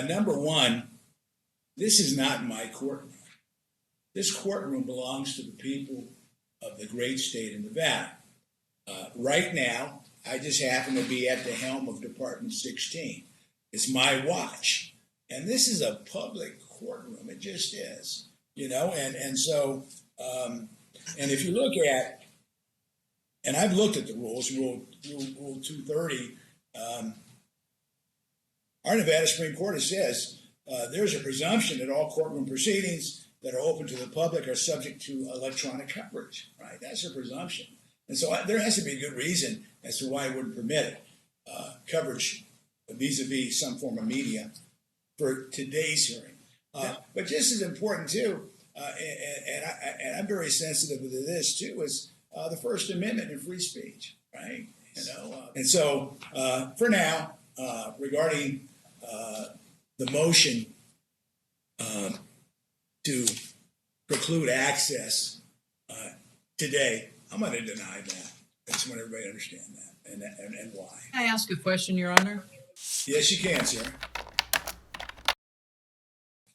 Number one, this is not my courtroom. This courtroom belongs to the people of the great state of Nevada. Right now, I just happen to be at the helm of Department 16. It's my watch. And this is a public courtroom. It just is, and so, and if you look at, and I've looked at the rules, Rule 230, our Nevada Supreme Court says there's a presumption that all courtroom proceedings that are open to the public are subject to electronic coverage, right? That's a presumption. And so there has to be a good reason as to why I wouldn't permit coverage vis-a-vis some form of media for today's hearing. But just as important, too, and I'm very sensitive to this, too, is the First Amendment and free speech, right? And so for now, regarding the motion to preclude access today, I'm going to deny that. I just want everybody to understand that and why. Can I ask a question, Your Honor? Yes, you can, sir.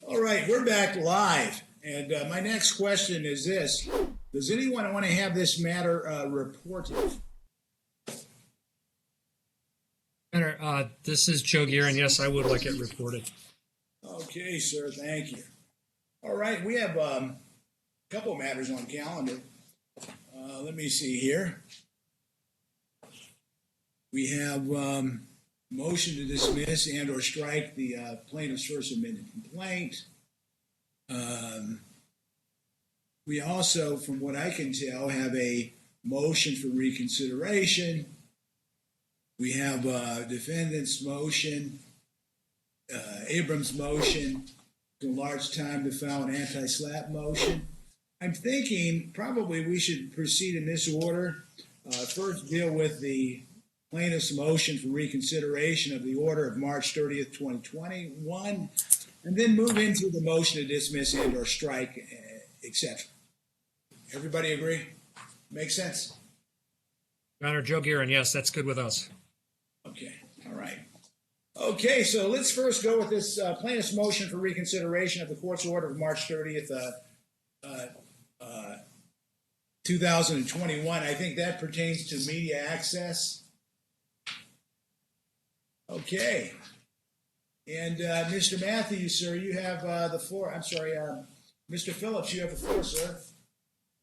All right, we're back live. And my next question is this. Does anyone want to have this matter reported? This is Joe Garin. Yes, I would like it reported. Okay, sir. Thank you. All right, we have a couple of matters on calendar. Let me see here. We have motion to dismiss and or strike the plaintiff's first amended complaint. We also, from what I can tell, have a motion for reconsideration. We have defendant's motion, Abrams' motion to enlarge time to file an anti-SLAPP motion. I'm thinking probably we should proceed in this order. First, deal with the plaintiff's motion for reconsideration of the order of March 30th, 2021, and then move into the motion to dismiss and or strike, etc. Everybody agree? Makes sense? Your Honor, Joe Garin, yes, that's good with us. Okay, all right. Okay, so let's first go with this plaintiff's motion for reconsideration of the court's order of March 30th, 2021. I think that pertains to media access. Okay. And Mr. Matthews, sir, you have the floor. I'm sorry, Mr. Phillips, you have the floor, sir.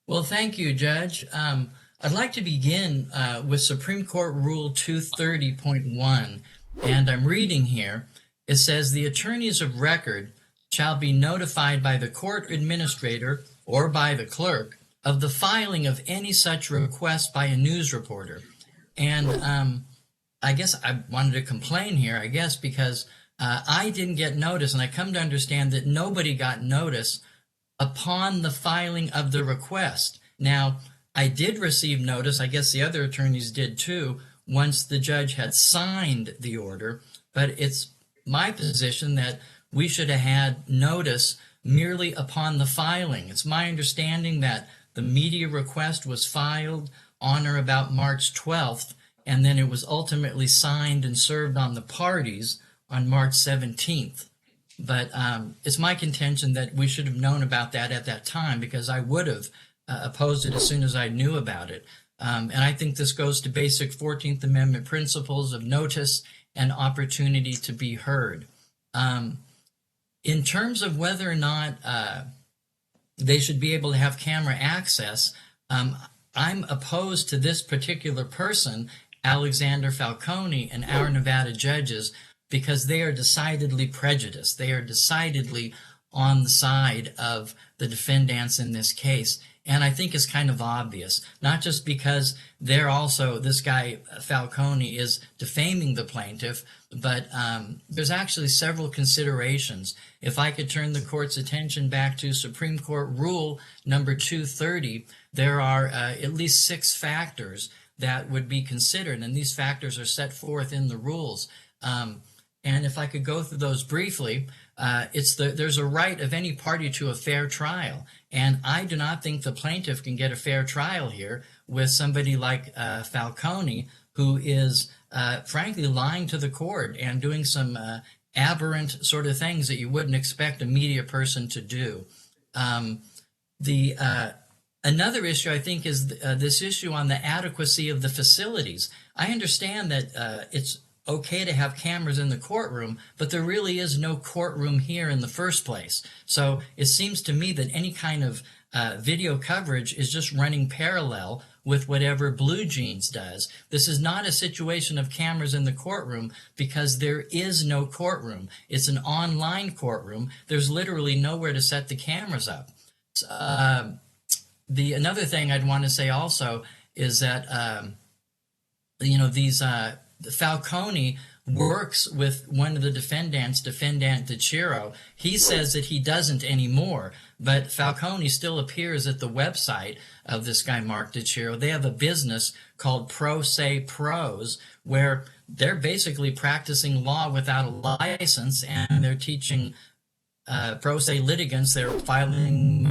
Well, thank you, Judge. I'd like to begin with Supreme Court Rule 230.1, and I'm reading here. It says, the attorneys of record shall be notified by the court administrator or by the clerk of the filing of any such request by a news reporter. And I guess I wanted to complain here, because I didn't get notice, and I come to understand that nobody got notice upon the filing of the request. Now, I did receive notice, I guess the other attorneys did too, once the judge had signed the order, but it's my position that we should have had notice merely upon the filing. It's my understanding that the media request was filed on or about March 12th, and then it was ultimately signed and served on the parties on March 17th. But it's my contention that we should have known about that at that time, because I would have opposed it as soon as I knew about it. And I think this goes to basic 14th Amendment principles of notice and opportunity to be heard. In terms of whether or not they should be able to have camera access, I'm opposed to this particular person, Alexander Falcone, and our Nevada judges, because they are decidedly prejudiced. They are decidedly on the side of the defendants in this case. And I think it's kind of obvious, not just because they're also, this guy Falcone is defaming the plaintiff, but there's actually several considerations. If I could turn the court's attention back to Supreme Court Rule number 230, there are at least 6 factors that would be considered, and these factors are set forth in the rules. And if I could go through those briefly, there's a right of any party to a fair trial, and I do not think the plaintiff can get a fair trial here with somebody like Falcone, who is frankly lying to the court and doing some aberrant sort of things that you wouldn't expect a media person to do. The Another issue, I think, is this issue on the adequacy of the facilities. I understand that it's okay to have cameras in the courtroom, but there really is no courtroom here in the first place. So it seems to me that any kind of video coverage is just running parallel with whatever Blue Jeans does. This is not a situation of cameras in the courtroom because there is no courtroom. It's an online courtroom. There's literally nowhere to set the cameras up. Another thing I'd want to say also is that Falcone works with one of the defendants, Defendant DiCiero. He says that he doesn't anymore, but Falcone still appears at the website of this guy, Mark DiCiero. They have a business called Pro Se Pros, where they're basically practicing law without a license, and they're teaching pro se litigants. They're filing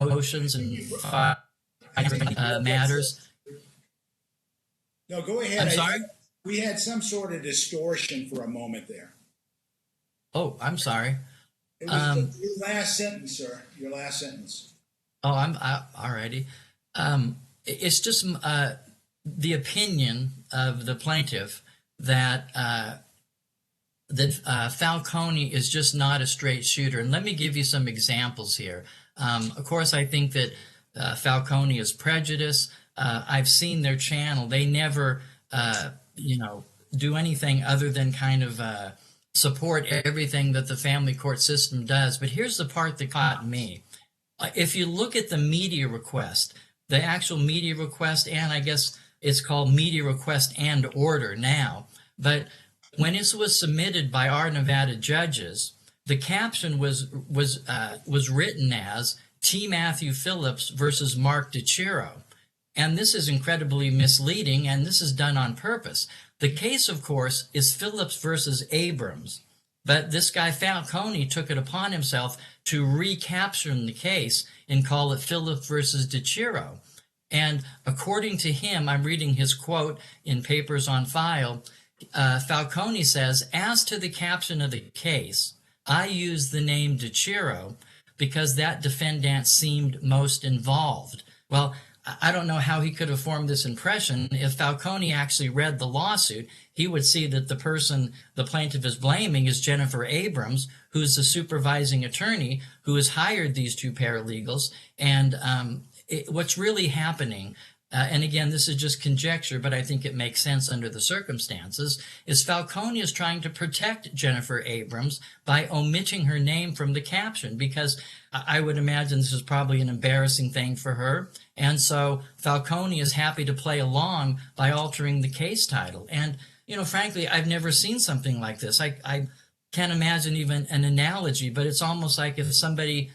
motions and matters. No, go ahead. I'm sorry? We had some sort of distortion for a moment there. Oh, I'm sorry. It was your last sentence, sir. Your last sentence. Oh, I'm alrighty. It's just the opinion of the plaintiff that Falcone is just not a straight shooter. And let me give you some examples here. Of course, I think that Falcone is prejudiced. I've seen their channel. They never, do anything other than kind of support everything that the family court system does. But here's the part that caught me. If you look at the media request, the actual media request, and I guess it's called media request and order now, but when it was submitted by our Nevada judges, the caption was written as T. Matthew Phillips versus Mark DiCiero. And this is incredibly misleading, and this is done on purpose. The case, of course, is Phillips versus Abrams, but this guy Falcone took it upon himself to recaption the case and call it Phillips versus DiCiero. And according to him, I'm reading his quote in Papers on File, Falcone says, as to the caption of the case, I use the name DiCiero because that defendant seemed most involved. Well, I don't know how he could have formed this impression. If Falcone actually read the lawsuit, he would see that the person the plaintiff is blaming is Jennifer Abrams, who's the supervising attorney who has hired these two paralegals. And what's really happening, and again, this is just conjecture, but I think it makes sense under the circumstances, is Falcone is trying to protect Jennifer Abrams by omitting her name from the caption, because I would imagine this is probably an embarrassing thing for her. And so Falcone is happy to play along by altering the case title. And, frankly, I've never seen something like this. I can't imagine even an analogy, but it's almost like if somebody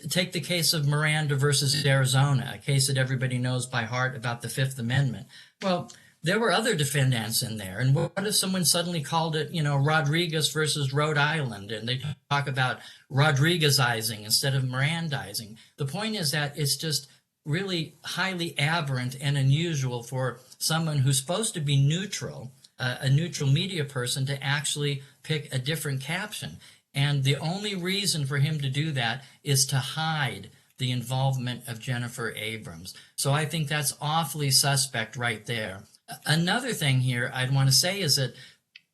take the case of Miranda versus Arizona, a case that everybody knows by heart about the Fifth Amendment. Well, there were other defendants in there. And what if someone suddenly called it, Rodriguez versus Rhode Island, and they talk about Rodriguezizing instead of Mirandizing? The point is that it's just really highly aberrant and unusual for someone who's supposed to be neutral, a neutral media person, to actually pick a different caption. And the only reason for him to do that is to hide the involvement of Jennifer Abrams. So I think that's awfully suspect right there. Another thing here I'd want to say is that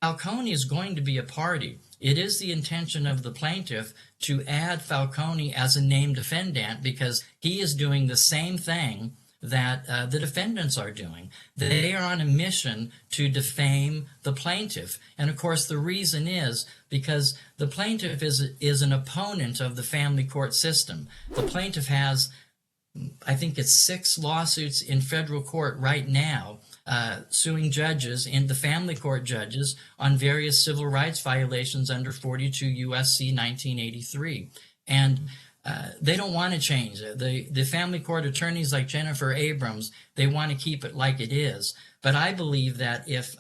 Falcone is going to be a party. It is the intention of the plaintiff to add Falcone as a named defendant because he is doing the same thing that the defendants are doing. They are on a mission to defame the plaintiff. And of course, the reason is because the plaintiff is an opponent of the family court system. The plaintiff has, I think it's 6 lawsuits in federal court right now, suing judges and the family court judges on various civil rights violations under 42 U.S.C. 1983. And they don't want to change it. The family court attorneys like Jennifer Abrams, they want to keep it like it is. But I believe that if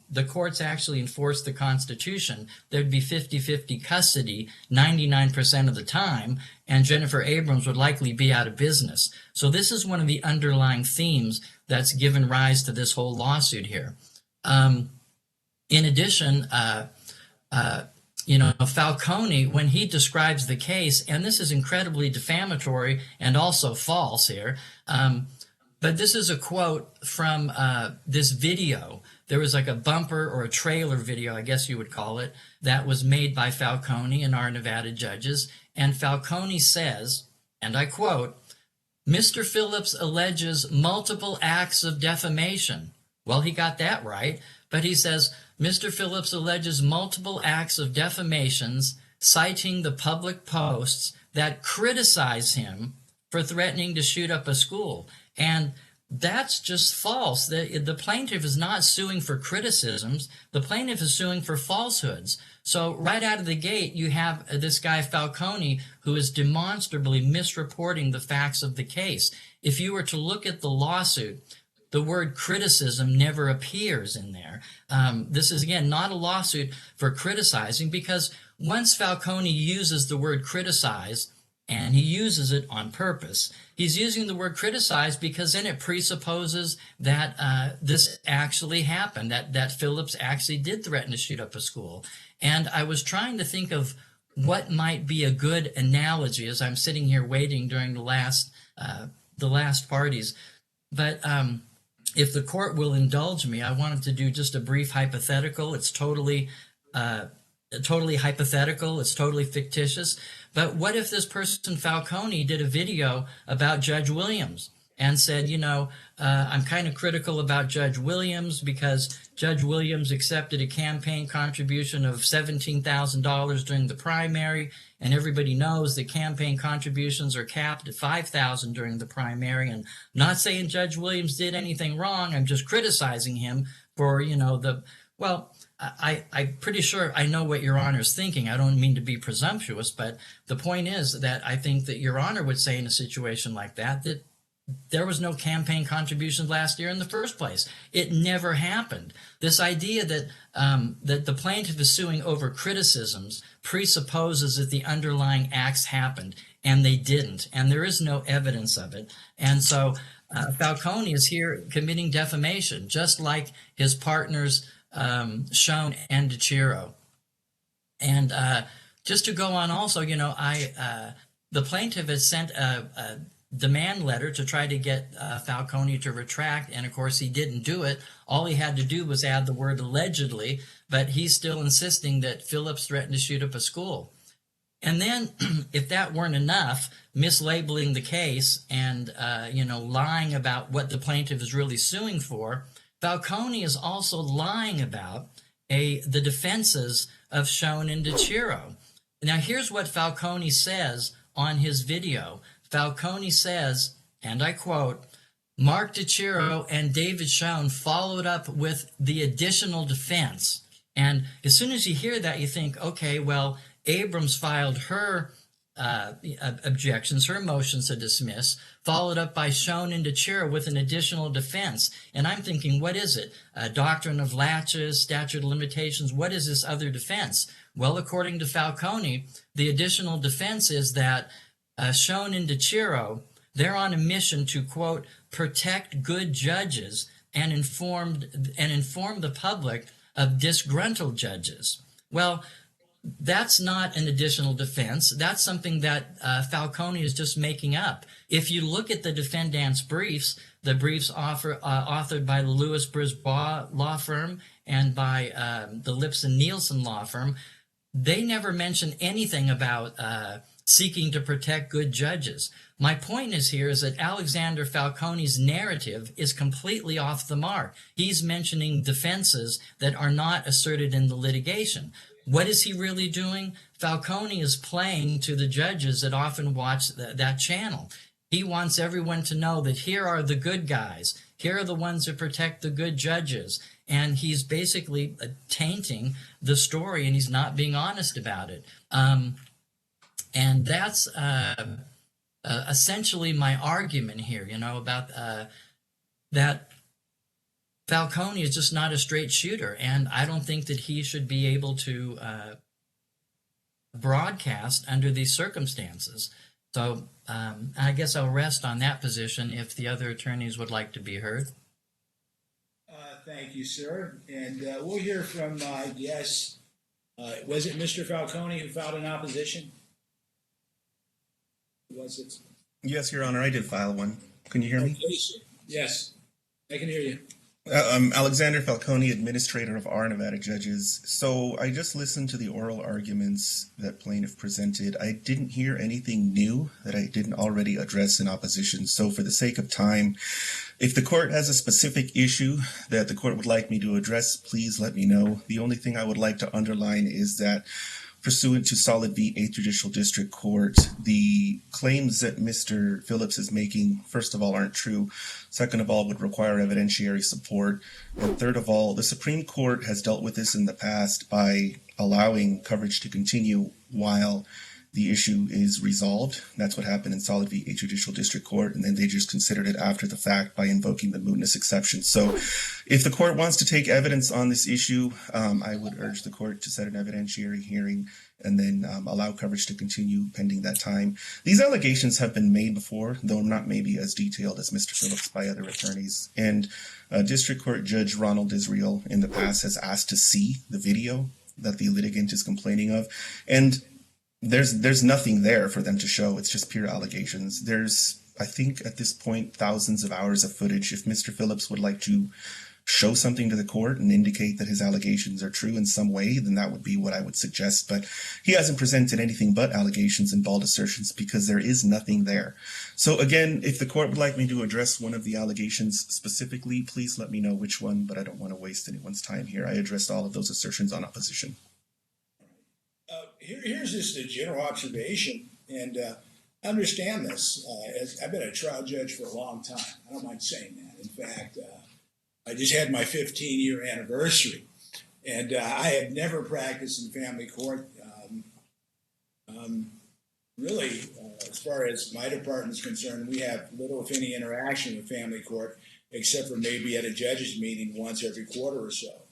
the courts actually enforce the Constitution, there'd be 50-50 custody 99% of the time, and Jennifer Abrams would likely be out of business. So this is one of the underlying themes that's given rise to this whole lawsuit here. In addition, Falcone, when he describes the case, and this is incredibly defamatory and also false here, but this is a quote from this video. There was like a bumper or a trailer video, I guess you would call it, that was made by Falcone and our Nevada judges. And Falcone says, and I quote, "Mr. Phillips alleges multiple acts of defamation." Well, he got that right, but he says, "Mr. Phillips alleges multiple acts of defamations, citing the public posts that criticize him for threatening to shoot up a school." And that's just false. The plaintiff is not suing for criticisms. The plaintiff is suing for falsehoods. So right out of the gate, you have this guy Falcone who is demonstrably misreporting the facts of the case. If you were to look at the lawsuit, the word criticism never appears in there. This is, again, not a lawsuit for criticizing, because once Falcone uses the word criticize, and he uses it on purpose, he's using the word criticize because then it presupposes that this actually happened, that Phillips actually did threaten to shoot up a school. And I was trying to think of what might be a good analogy as I'm sitting here waiting during the last parties. But if the court will indulge me, I wanted to do just a brief hypothetical. It's totally hypothetical. It's totally fictitious. But what if this person, Falcone, did a video about Judge Williams and said, I'm kind of critical about Judge Williams because Judge Williams accepted a campaign contribution of $17,000 during the primary, and everybody knows that campaign contributions are capped at $5,000 during the primary. And I'm not saying Judge Williams did anything wrong. I'm just criticizing him for, I'm pretty sure I know what Your Honor's thinking. I don't mean to be presumptuous, but the point is that I think that Your Honor would say in a situation like that there was no campaign contributions last year in the first place. It never happened. This idea that that the plaintiff is suing over criticisms presupposes that the underlying acts happened, and they didn't, and there is no evidence of it. And so Falcone is here committing defamation, just like his partners Schoen and DiCiero. And just to go on also, the plaintiff has sent a demand letter to try to get Falcone to retract, and of course he didn't do it. All he had to do was add the word allegedly, but he's still insisting that Phillips threatened to shoot up a school. And then, if that weren't enough, mislabeling the case and lying about what the plaintiff is really suing for, Falcone is also lying about the defenses of Schoen and DiCiero. Now, here's what Falcone says on his video. Falcone says, and I quote, "Mark DiCiero and David Schoen followed up with the additional defense." And as soon as you hear that, you think, okay, well, Abrams filed her objections, her motions to dismiss, followed up by Schoen and DiCiero with an additional defense. And I'm thinking, what is it? Doctrine of latches, statute of limitations, what is this other defense? Well, according to Falcone, the additional defense is that Schoen and DiCiero, they're on a mission to, quote, protect good judges and inform the public of disgruntled judges. Well, that's not an additional defense. That's something that Falcone is just making up. If you look at the defendant's briefs, the briefs authored by the Lewis Brisbois law firm and by the Lipson Nielsen law firm, they never mention anything about seeking to protect good judges. My point is that Alexander Falcone's narrative is completely off the mark. He's mentioning defenses that are not asserted in the litigation. What is he really doing? Falcone is playing to the judges that often watch that channel. He wants everyone to know that here are the good guys. Here are the ones that protect the good judges. And he's basically tainting the story, and he's not being honest about it. And that's essentially my argument here, about that Falcone is just not a straight shooter, and I don't think that he should be able to broadcast under these circumstances. So I guess I'll rest on that position if the other attorneys would like to be heard. Thank you, sir. And we'll hear from, Was it Mr. Falcone who filed an opposition? Was it? Yes, Your Honor, I did file one. Can you hear me? Okay, sir. Yes, I can hear you. Alexander Falcone, Administrator of our Nevada Judges. So I just listened to the oral arguments that plaintiff presented. I didn't hear anything new that I didn't already address in opposition. So for the sake of time, if the court has a specific issue that the court would like me to address, please let me know. The only thing I would like to underline is that pursuant to Solid v. 8th Judicial District Court, the claims that Mr. Phillips is making, first of all, aren't true. Second of all, would require evidentiary support. And third of all, the Supreme Court has dealt with this in the past by allowing coverage to continue while the issue is resolved. That's what happened in Solid v. 8th Judicial District Court, and then they just considered it after the fact by invoking the mootness exception. So if the court wants to take evidence on this issue, I would urge the court to set an evidentiary hearing and then allow coverage to continue pending that time. These allegations have been made before, though not maybe as detailed as Mr. Phillips by other attorneys. And District Court Judge Ronald Israel in the past has asked to see the video that the litigant is complaining of. And there's nothing there for them to show. It's just pure allegations. There's, I think at this point, thousands of hours of footage. If Mr. Phillips would like to show something to the court and indicate that his allegations are true in some way, then that would be what I would suggest. But he hasn't presented anything but allegations and bald assertions because there is nothing there. So again, if the court would like me to address one of the allegations specifically, please let me know which one, but I don't want to waste anyone's time here. I addressed all of those assertions on opposition. Here's just a general observation, and understand this. As I've been a trial judge for a long time. I don't mind saying that. In fact, I just had my 15-year anniversary, and I have never practiced in family court. Really, as far as my department is concerned, we have little, if any, interaction with family court, except for maybe at a judge's meeting once every quarter or so.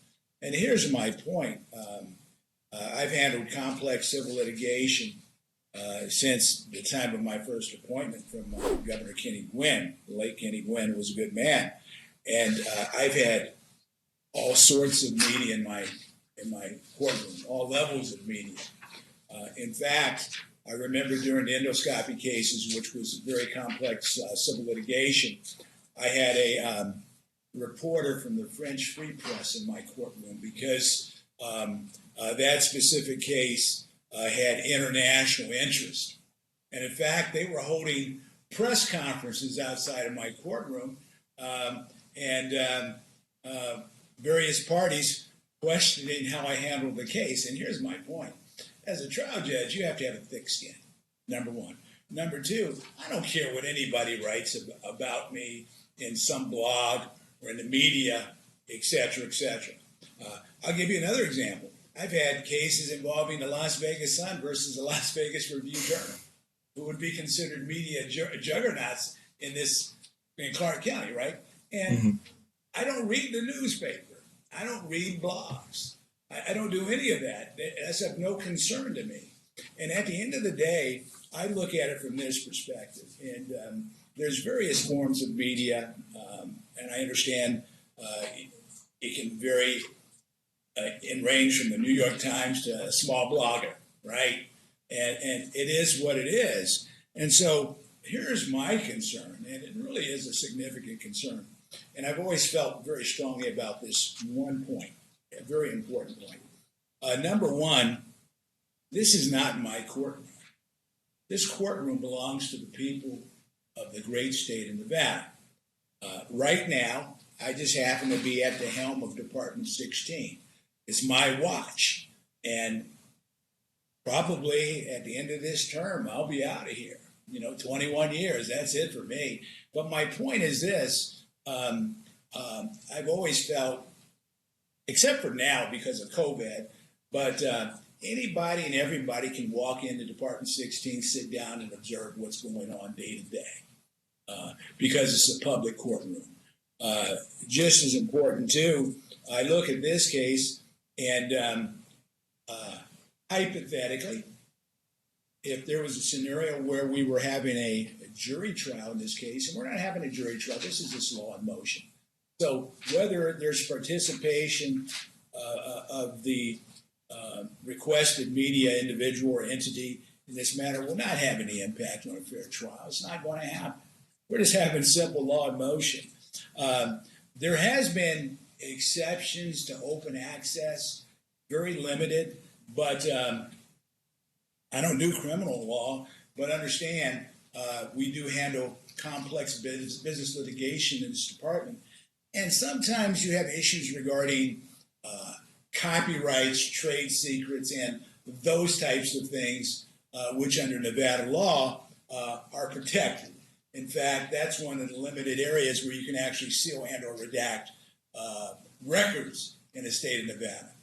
And here's my point. I've handled complex civil litigation since the time of my first appointment from Governor Kenny Gwynn. The late Kenny Gwynn was a good man. And I've had all sorts of media in my courtroom, all levels of media. In fact, I remember during the endoscopy cases, which was very complex civil litigation, I had a reporter from the French Free Press in my courtroom because that specific case had international interest. And in fact, they were holding press conferences outside of my courtroom and various parties questioning how I handled the case. And here's my point. As a trial judge, you have to have a thick skin, number one. Number two, I don't care what anybody writes about me in some blog or in the media, et cetera, et cetera. I'll give you another example. I've had cases involving the Las Vegas Sun versus the Las Vegas Review-Journal, who would be considered media juggernauts in Clark County, right? And I don't read the newspaper. I don't read blogs. I don't do any of that. That's of no concern to me. And at the end of the day, I look at it from this perspective. And there's various forms of media, and I understand it can vary in range from the New York Times to a small blogger, right? And it is what it is. And so here's my concern, and it really is a significant concern. And I've always felt very strongly about this one point, a very important point. Number one, this is not my courtroom. This courtroom belongs to the people of the great state of Nevada. Right now, I just happen to be at the helm of Department 16. It's my watch. And probably at the end of this term, I'll be out of here. 21 years, that's it for me. But my point is this. I've always felt, except for now because of COVID, but anybody and everybody can walk into Department 16, sit down and observe what's going on day to day because it's a public courtroom. Just as important, too, I look at this case and hypothetically, if there was a scenario where we were having a jury trial in this case, and we're not having a jury trial, this is just law in motion. So whether there's participation of the requested media individual or entity in this matter will not have any impact on a fair trial. It's not going to happen. We're just having simple law in motion. There has been exceptions to open access, very limited, but I don't do criminal law, but understand we do handle complex business litigation in this department. And sometimes you have issues regarding copyrights, trade secrets, and those types of things, which under Nevada law are protected. In fact, that's one of the limited areas where you can actually seal and or redact records in the state of Nevada.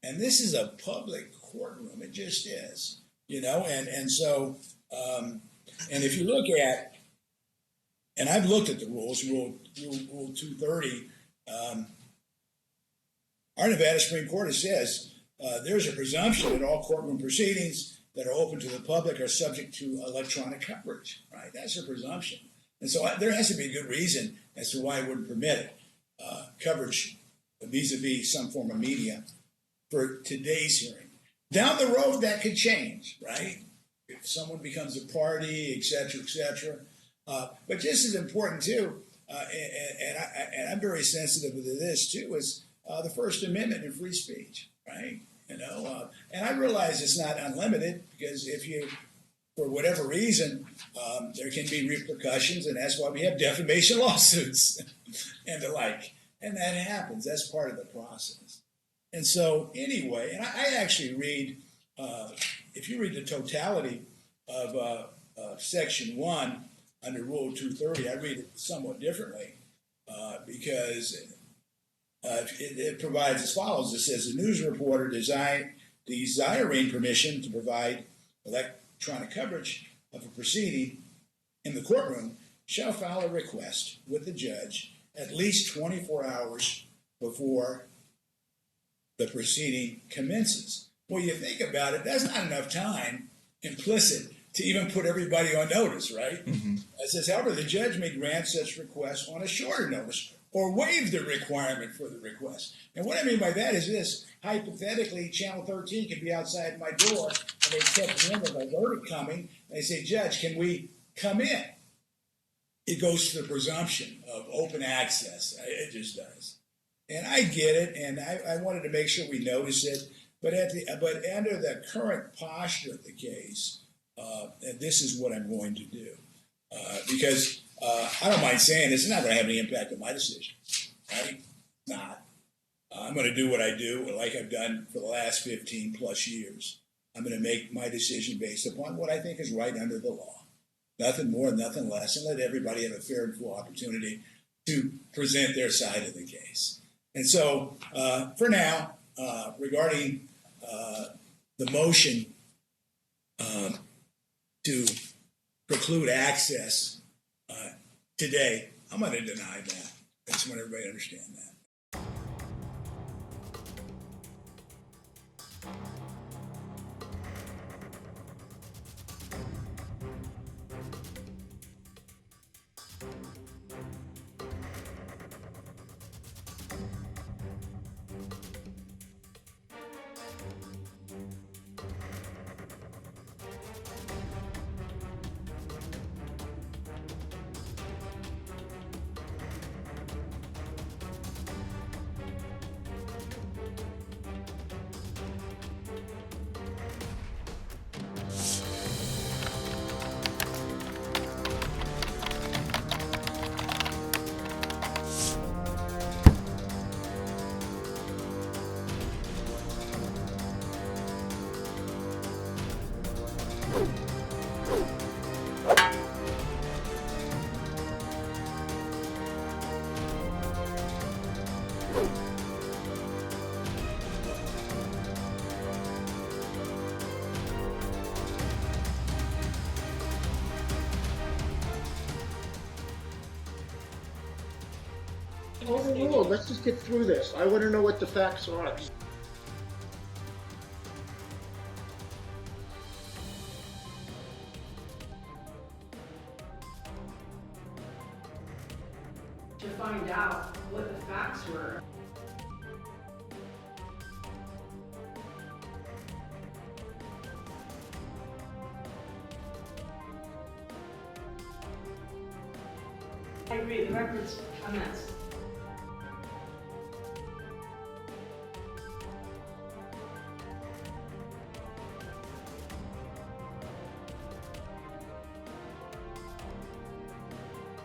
And this is a public courtroom. It just is, and so, and if you look at, and I've looked at the rules, Rule 230, our Nevada Supreme Court says there's a presumption that all courtroom proceedings that are open to the public are subject to electronic coverage, right? That's a presumption. And so there has to be a good reason as to why I wouldn't permit it. Coverage vis-a-vis some form of media for today's hearing. Down the road, that could change, right? If someone becomes a party, et cetera, et cetera. But just as important, too, and I'm very sensitive to this, too, is the First Amendment and free speech, right? And I realize it's not unlimited because if you, for whatever reason, there can be repercussions, and that's why we have defamation lawsuits and the like. And that happens. That's part of the process. And so anyway, and I actually read, if you read the totality of Section 1 under Rule 230, I read it somewhat differently because it provides as follows. It says, a news reporter desiring permission to provide electronic coverage of a proceeding in the courtroom shall file a request with the judge at least 24 hours before the proceeding commences. Well, you think about it, that's not enough time implicit to even put everybody on notice, right? Mm-hmm. It says, however, the judge may grant such requests on a shorter notice or waive the requirement for the request. And what I mean by that is this: hypothetically, Channel 13 could be outside my door and they catch me in with a verdict coming, and they say, Judge, can we come in? It goes to the presumption of open access. It just does. And I get it, and I wanted to make sure we notice it. But under the current posture of the case, and this is what I'm going to do. Because I don't mind saying this, it's not going to have any impact on my decision, right? Not. I'm going to do what I do, like I've done for the last 15 plus years. I'm going to make my decision based upon what I think is right under the law. Nothing more, nothing less, and let everybody have a fair and full opportunity to present their side of the case. And so, for now, regarding the motion to preclude access today, I'm going to deny that. I just want everybody to understand that. Overruled. Let's just get through this. I want to know what the facts are. To find out what the facts were. agree, the record's a mess.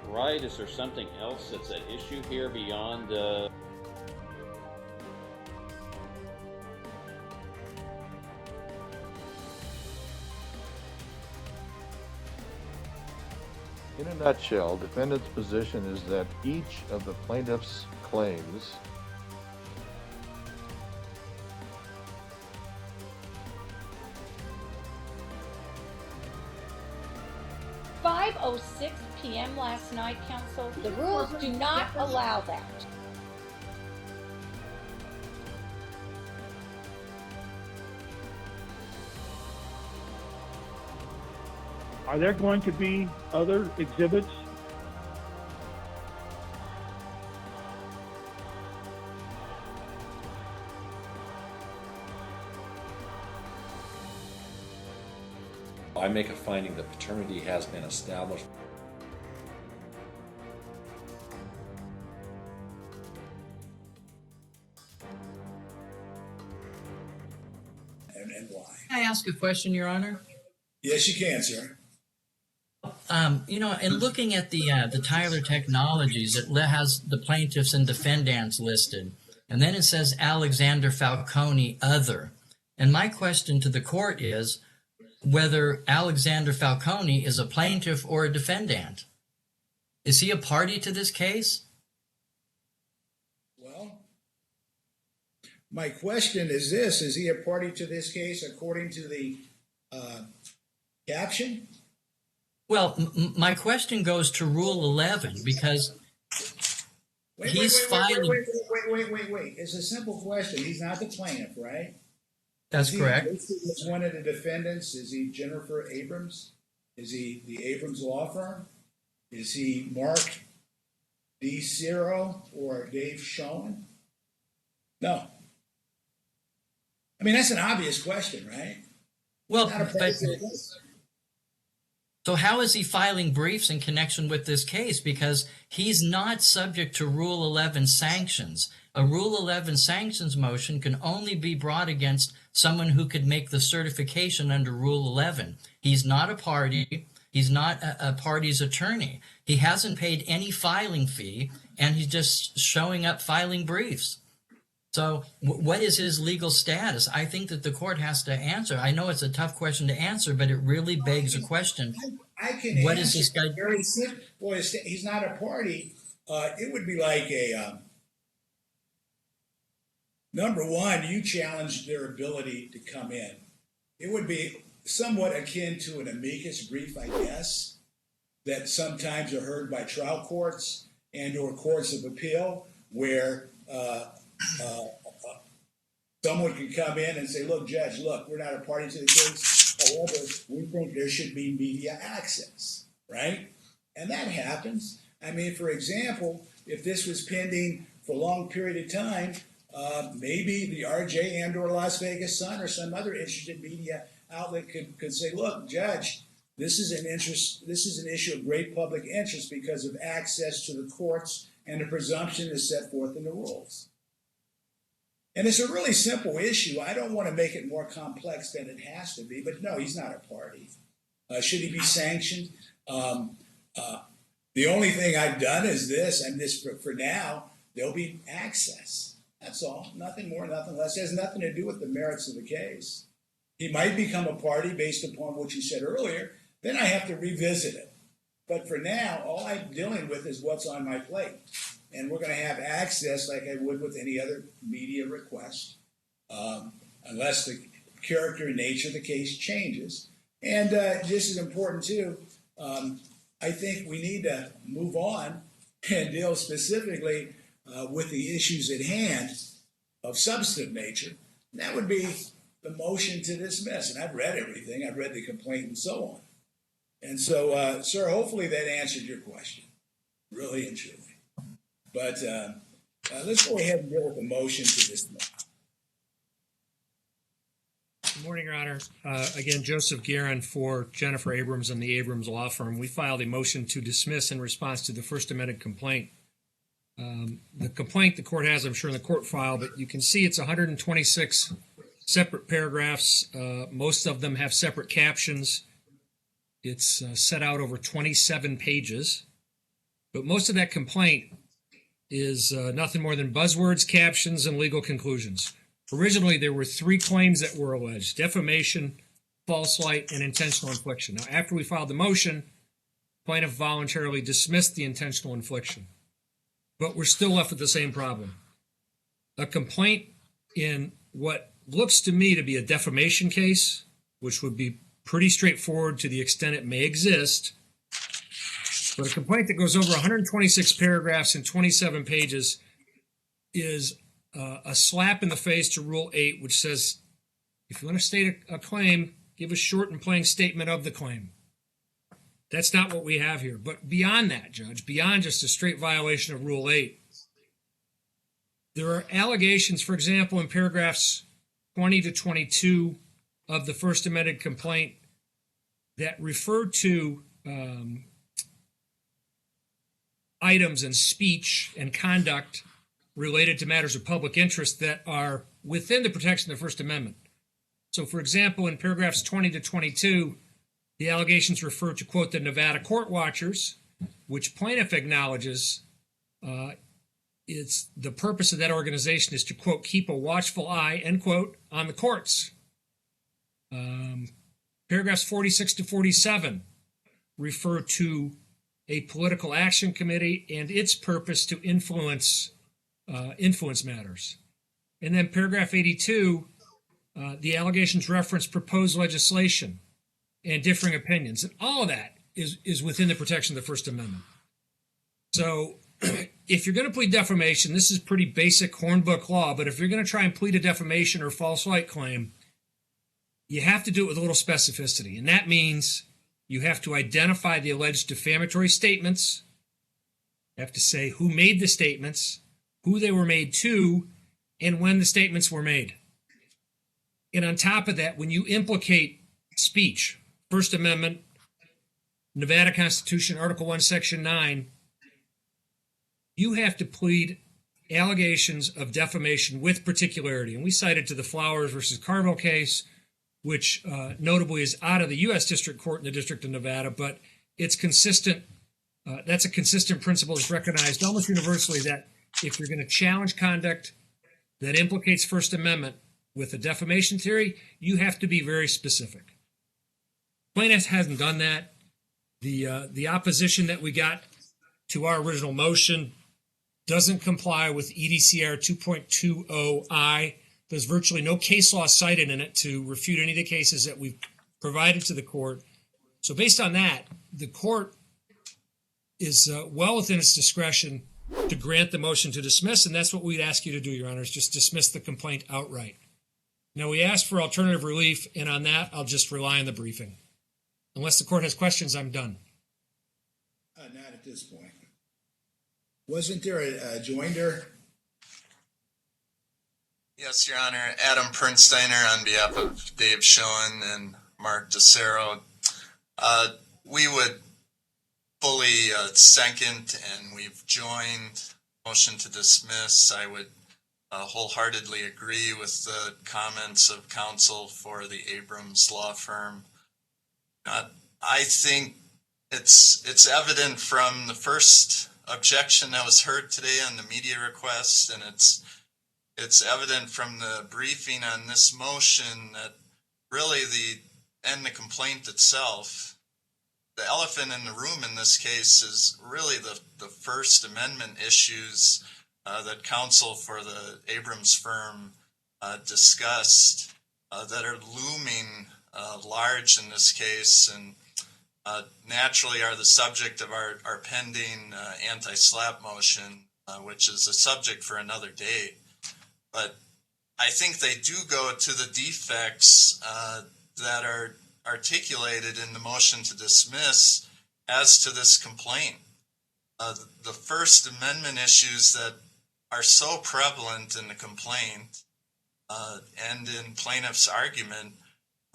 Right, is there something else that's at issue here beyond In a nutshell, defendant's position is that each of the plaintiff's claims .5:06 p.m. last night, counsel. The rules do not allow that. Are there going to be other exhibits? I make a finding that paternity has been established. And why? Can I ask a question, Your Honor? Yes, you can, sir. In looking at the Tyler Technologies, it has the plaintiffs and defendants listed, and then it says Alexander Falcone, other. And my question to the court is whether Alexander Falcone is a plaintiff or a defendant. Is he a party to this case? Well, my question is this: is he a party to this case according to the caption? Well, my question goes to Rule 11 because Wait. It's a simple question. He's not the plaintiff, right? That's correct. Is one of the defendants? Is he Jennifer Abrams? Is he the Abrams law firm? Is he Mark DiCiero or Dave Schoen? No. I mean, that's an obvious question, right? Well, Not a but party to the case. so how is he filing briefs in connection with this case? Because he's not subject to Rule 11 sanctions. A Rule 11 sanctions motion can only be brought against someone who could make the certification under Rule 11. He's not a party. He's not a party's attorney. He hasn't paid any filing fee, and he's just showing up filing briefs. So what is his legal status? I think that the court has to answer. I know it's a tough question to answer, but it really begs a question. I can What answer is this guy? very simple. Boy, he's not a party. It would be like a number one. You challenge their ability to come in. It would be somewhat akin to an amicus brief, I guess, that sometimes are heard by trial courts and or courts of appeal, where someone can come in and say, look, judge, look, we're not a party to the case. However, we think there should be media access, right? And that happens. I mean, for example, if this was pending for a long period of time, maybe the RJ and or Las Vegas Sun or some other interested media outlet could say, look, judge, this is an issue of great public interest because of access to the courts and the presumption is set forth in the rules. And it's a really simple issue. I don't want to make it more complex than it has to be, but no, he's not a party. Should he be sanctioned? The only thing I've done is this, and this for now, there'll be access. That's all. Nothing more, nothing less. It has nothing to do with the merits of the case. He might become a party based upon what you said earlier. Then I have to revisit it. But for now, all I'm dealing with is what's on my plate. And we're going to have access like I would with any other media request, unless the character and nature of the case changes. And just as important, too, I think we need to move on and deal specifically with the issues at hand of substantive nature. And that would be the motion to dismiss. And I've read everything. I've read the complaint and so on. And so, sir, hopefully that answered your question, really and truly. But let's go ahead and deal with the motion to dismiss. Good morning, Your Honor. Again, Joseph Garin for Jennifer Abrams and the Abrams Law Firm. We filed a motion to dismiss in response to the first amended complaint. The complaint the court has, I'm sure, in the court file, but you can see it's 126 separate paragraphs. Most of them have separate captions. It's set out over 27 pages. But most of that complaint is nothing more than buzzwords, captions, and legal conclusions. Originally, there were 3 claims that were alleged: defamation, false light, and intentional infliction. Now, after we filed the motion, plaintiff voluntarily dismissed the intentional infliction. But we're still left with the same problem. A complaint in what looks to me to be a defamation case, which would be pretty straightforward to the extent it may exist, but a complaint that goes over 126 paragraphs and 27 pages is a slap in the face to Rule 8, which says, if you want to state a claim, give a short and plain statement of the claim. That's not what we have here. But beyond that, Judge, beyond just a straight violation of Rule 8, there are allegations, for example, in paragraphs 20 to 22 of the first amended complaint that refer to items and speech and conduct related to matters of public interest that are within the protection of the First Amendment. So, for example, in paragraphs 20 to 22, the allegations refer to, quote, the Nevada Court Watchers, which plaintiff acknowledges it's the purpose of that organization is to, quote, keep a watchful eye, end quote, on the courts. Paragraphs 46 to 47 refer to a political action committee and its purpose to influence matters. And then paragraph 82, the allegations reference proposed legislation and differing opinions. And all of that is within the protection of the First Amendment. So if you're going to plead defamation, this is pretty basic hornbook law, but if you're going to try and plead a defamation or false light claim, you have to do it with a little specificity. And that means you have to identify the alleged defamatory statements. You have to say who made the statements, who they were made to, and when the statements were made. And on top of that, when you implicate speech, First Amendment, Nevada Constitution, Article 1, Section 9, you have to plead allegations of defamation with particularity. And we cited to the Flowers versus Carville case, which notably is out of the U.S. District Court in the District of Nevada, but it's consistent. That's a consistent principle that's recognized almost universally, that if you're going to challenge conduct that implicates First Amendment with a defamation theory, you have to be very specific. Plaintiff hasn't done that. The opposition that we got to our original motion doesn't comply with EDCR 2.20I. There's virtually no case law cited in it to refute any of the cases that we've provided to the court. So based on that, the court is well within its discretion to grant the motion to dismiss, and that's what we'd ask you to do, Your Honors, just dismiss the complaint outright. Now, we asked for alternative relief, and on that, I'll just rely on the briefing. Unless the court has questions, I'm done. Not at this point. Wasn't there a joinder? Yes, Your Honor. Adam Pernsteiner on behalf of Dave Schoen and Mark DiCiero. We would fully second, and we've joined motion to dismiss. I would wholeheartedly agree with the comments of counsel for the Abrams law firm. I think it's evident from the first objection that was heard today on the media request, and it's evident from the briefing on this motion that really the complaint itself, the elephant in the room in this case is really the First Amendment issues that counsel for the Abrams firm discussed that are looming large in this case, and naturally are the subject of our pending anti-SLAPP motion, which is a subject for another day. But I think they do go to the defects that are articulated in the motion to dismiss as to this complaint. The First Amendment issues that are so prevalent in the complaint and in plaintiff's argument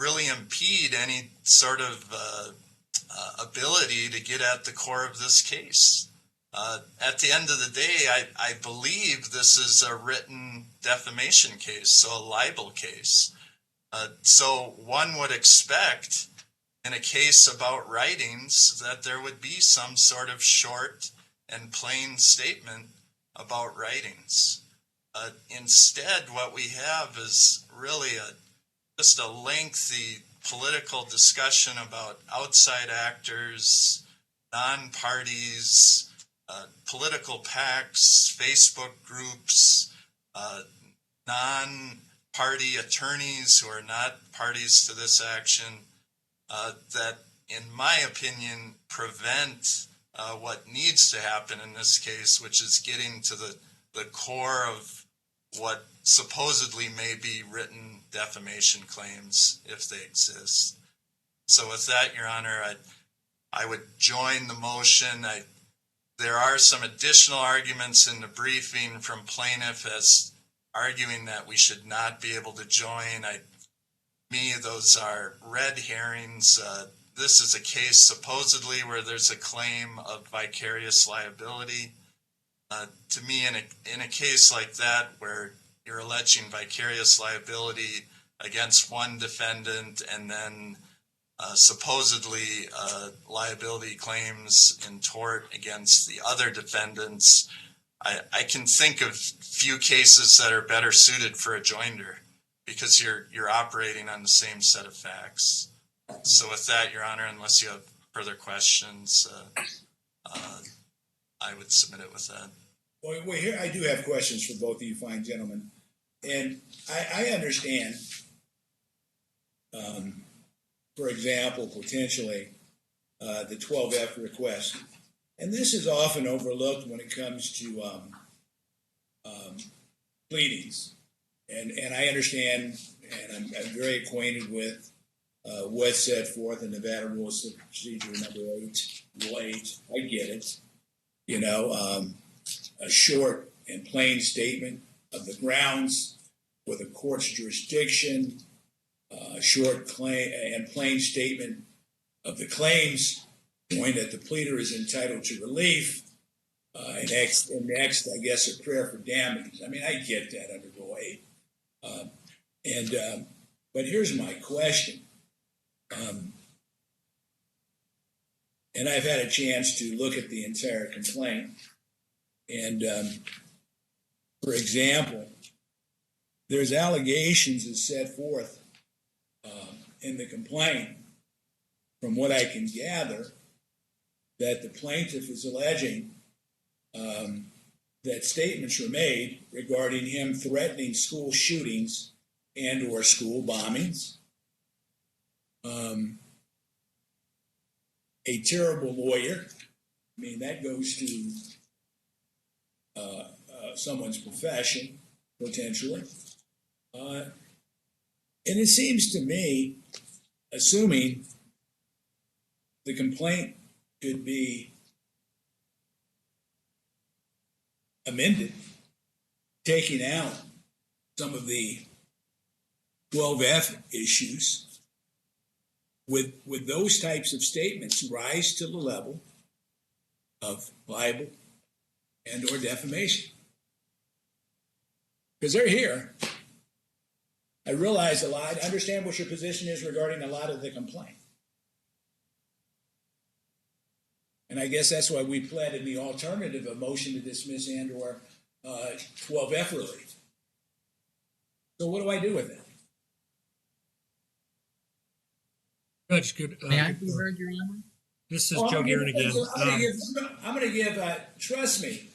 really impede any sort of ability to get at the core of this case. At the end of the day, I believe this is a written defamation case, so a libel case. So one would expect in a case about writings that there would be some sort of short and plain statement about writings. Instead, what we have is really just a lengthy political discussion about outside actors, non-parties, political PACs, Facebook groups, non-party attorneys who are not parties to this action, that, in my opinion, prevent what needs to happen in this case, which is getting to the core of what supposedly may be written defamation claims, if they exist. So with that, Your Honor, I would join the motion. There are some additional arguments in the briefing from plaintiff as arguing that we should not be able to join. Those are red herrings. This is a case supposedly where there's a claim of vicarious liability. To me, in a case like that where you're alleging vicarious liability against one defendant and then supposedly liability claims in tort against the other defendants, I can think of few cases that are better suited for a joinder because you're operating on the same set of facts. So with that, Your Honor, unless you have further questions, I would submit it with that. Well, here I do have questions for both of you fine gentlemen. And I understand, for example, potentially the 12F request. And this is often overlooked when it comes to pleadings. And I understand, and I'm very acquainted with what's set forth in Nevada Rules of Procedure number 8, Rule 8. I get it. You know, a short and plain statement of the grounds for the court's jurisdiction, a short claim and plain statement of the claims, showing that the pleader is entitled to relief, and next, I guess, a prayer for damages. I mean, I get that under Rule 8. But here's my question. And I've had a chance to look at the entire complaint. And, for example, there's allegations that set forth in the complaint, from what I can gather, that the plaintiff is alleging that statements were made regarding him threatening school shootings and or school bombings, a terrible lawyer. I mean, that goes to someone's profession, potentially. And it seems to me, assuming the complaint could be amended, taking out some of the 12F issues, would those types of statements rise to the level of libel and or defamation? Because they're here. I realize a lot. I understand what your position is regarding a lot of the complaint. And I guess that's why we pled in the alternative of motion to dismiss and or 12F relief. So what do I do with that? Judge, good. May I be heard, Your Honor? This is Joe Garin again. I'm going to give, trust me,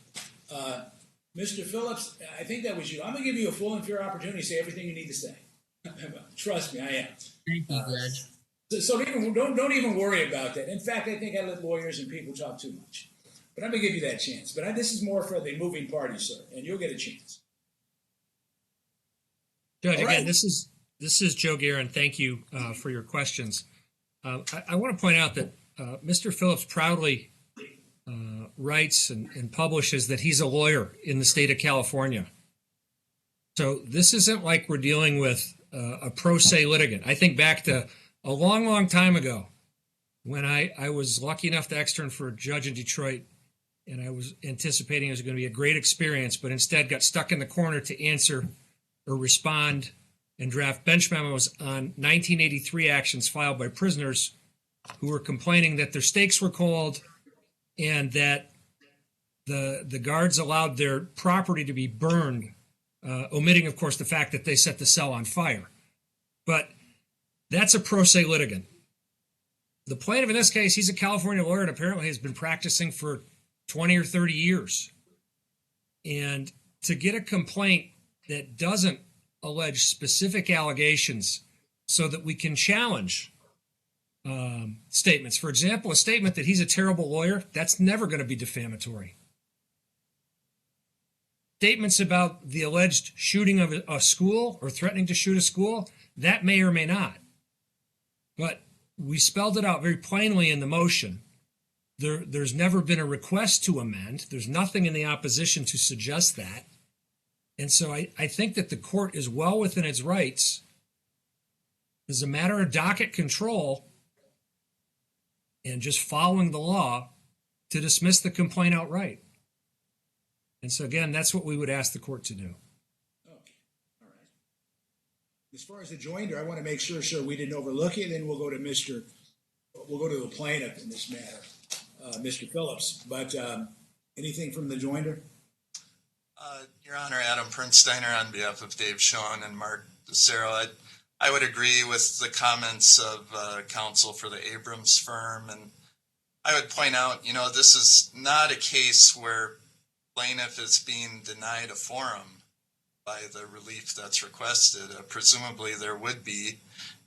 Mr. Phillips, I think that was you. I'm going to give you a full and fair opportunity to say everything you need to say. Trust me, I am. Thank you, Judge. So don't even worry about that. In fact, I think I let lawyers and people talk too much. But I'm going to give you that chance. But this is more for the moving party, sir, and you'll get a chance. Judge, again, this is Joe Garin. Thank you for your questions. I want to point out that Mr. Phillips proudly writes and publishes that he's a lawyer in the state of California. So this isn't like we're dealing with a pro se litigant. I think back to a long, long time ago when I was lucky enough to extern for a judge in Detroit, and I was anticipating it was going to be a great experience, but instead got stuck in the corner to answer or respond and draft bench memos on 1983 actions filed by prisoners who were complaining that their stakes were cold and that the guards allowed their property to be burned, omitting, of course, the fact that they set the cell on fire. But that's a pro se litigant. The plaintiff in this case, he's a California lawyer and apparently has been practicing for 20 or 30 years. And to get a complaint that doesn't allege specific allegations so that we can challenge statements. For example, a statement that he's a terrible lawyer, that's never going to be defamatory. Statements about the alleged shooting of a school or threatening to shoot a school, that may or may not. But we spelled it out very plainly in the motion. There's never been a request to amend. There's nothing in the opposition to suggest that. And so I think that the court is well within its rights, as a matter of docket control and just following the law, to dismiss the complaint outright. And so again, that's what we would ask the court to do. Okay, all right. As far as the joinder, I want to make sure, sir, we didn't overlook it, and then we'll go to the plaintiff in this matter, Mr. Phillips. But anything from the joinder? Your Honor, Adam Pernsteiner on behalf of Dave Schoen and Mark DiCiero. I would agree with the comments of counsel for the Abrams firm, and I would point out, this is not a case where plaintiff is being denied a forum by the relief that's requested. Presumably there would be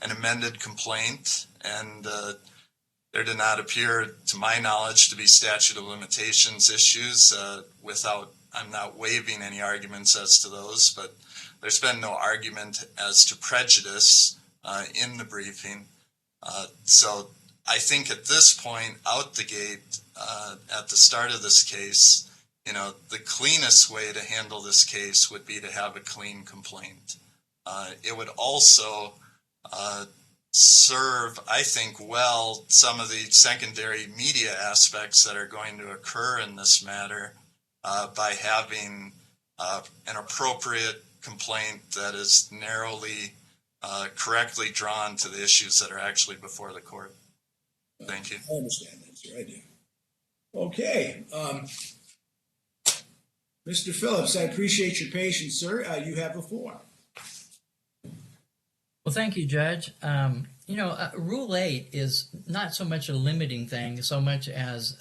an amended complaint, and there did not appear, to my knowledge, to be statute of limitations issues I'm not waiving any arguments as to those, but there's been no argument as to prejudice in the briefing. So I think at this point, out the gate, at the start of this case, the cleanest way to handle this case would be to have a clean complaint. It would also serve, I think, well, some of the secondary media aspects that are going to occur in this matter by having an appropriate complaint that is narrowly, correctly drawn to the issues that are actually before the court. Thank you. I understand that, sir. I do. Okay. Mr. Phillips, I appreciate your patience, sir. You have the floor. Well, thank you, Judge. Rule 8 is not so much a limiting thing, so much as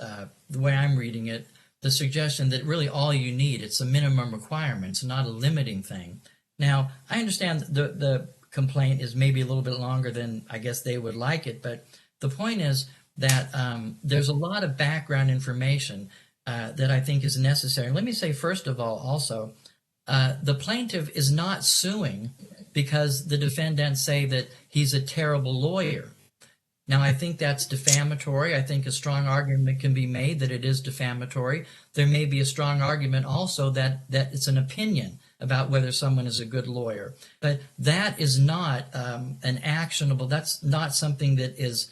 the way I'm reading it, the suggestion that really all you need, it's a minimum requirement. It's not a limiting thing. Now, I understand the complaint is maybe a little bit longer than I guess they would like it, but the point is that there's a lot of background information that I think is necessary. Let me say, first of all, also, the plaintiff is not suing because the defendants say that he's a terrible lawyer. Now, I think that's defamatory. I think a strong argument can be made that it is defamatory. There may be a strong argument also that it's an opinion about whether someone is a good lawyer. But that is not an actionable, that's not something that is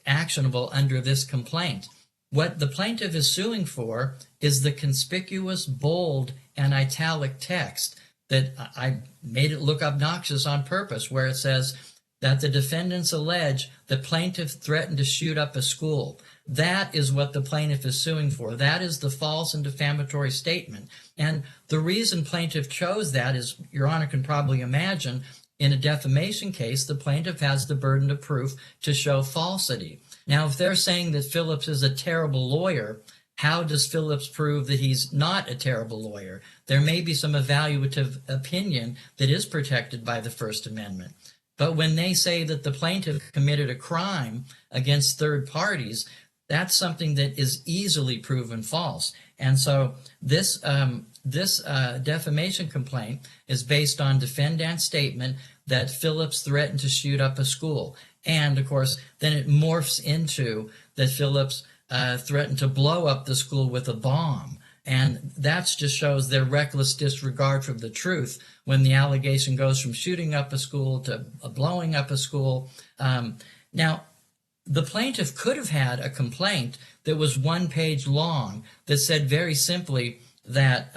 actionable under this complaint. What the plaintiff is suing for is the conspicuous, bold, and italic text that I made it look obnoxious on purpose, where it says that the defendants allege the plaintiff threatened to shoot up a school. That is what the plaintiff is suing for. That is the false and defamatory statement. And the reason plaintiff chose that is, Your Honor can probably imagine, in a defamation case, the plaintiff has the burden of proof to show falsity. Now, if they're saying that Phillips is a terrible lawyer, how does Phillips prove that he's not a terrible lawyer? There may be some evaluative opinion that is protected by the First Amendment. But when they say that the plaintiff committed a crime against third parties, that's something that is easily proven false. And so this defamation complaint is based on defendant's statement that Phillips threatened to shoot up a school. And, of course, then it morphs into that Phillips threatened to blow up the school with a bomb. And that just shows their reckless disregard for the truth when the allegation goes from shooting up a school to blowing up a school. Now, the plaintiff could have had a complaint that was 1 page long that said very simply that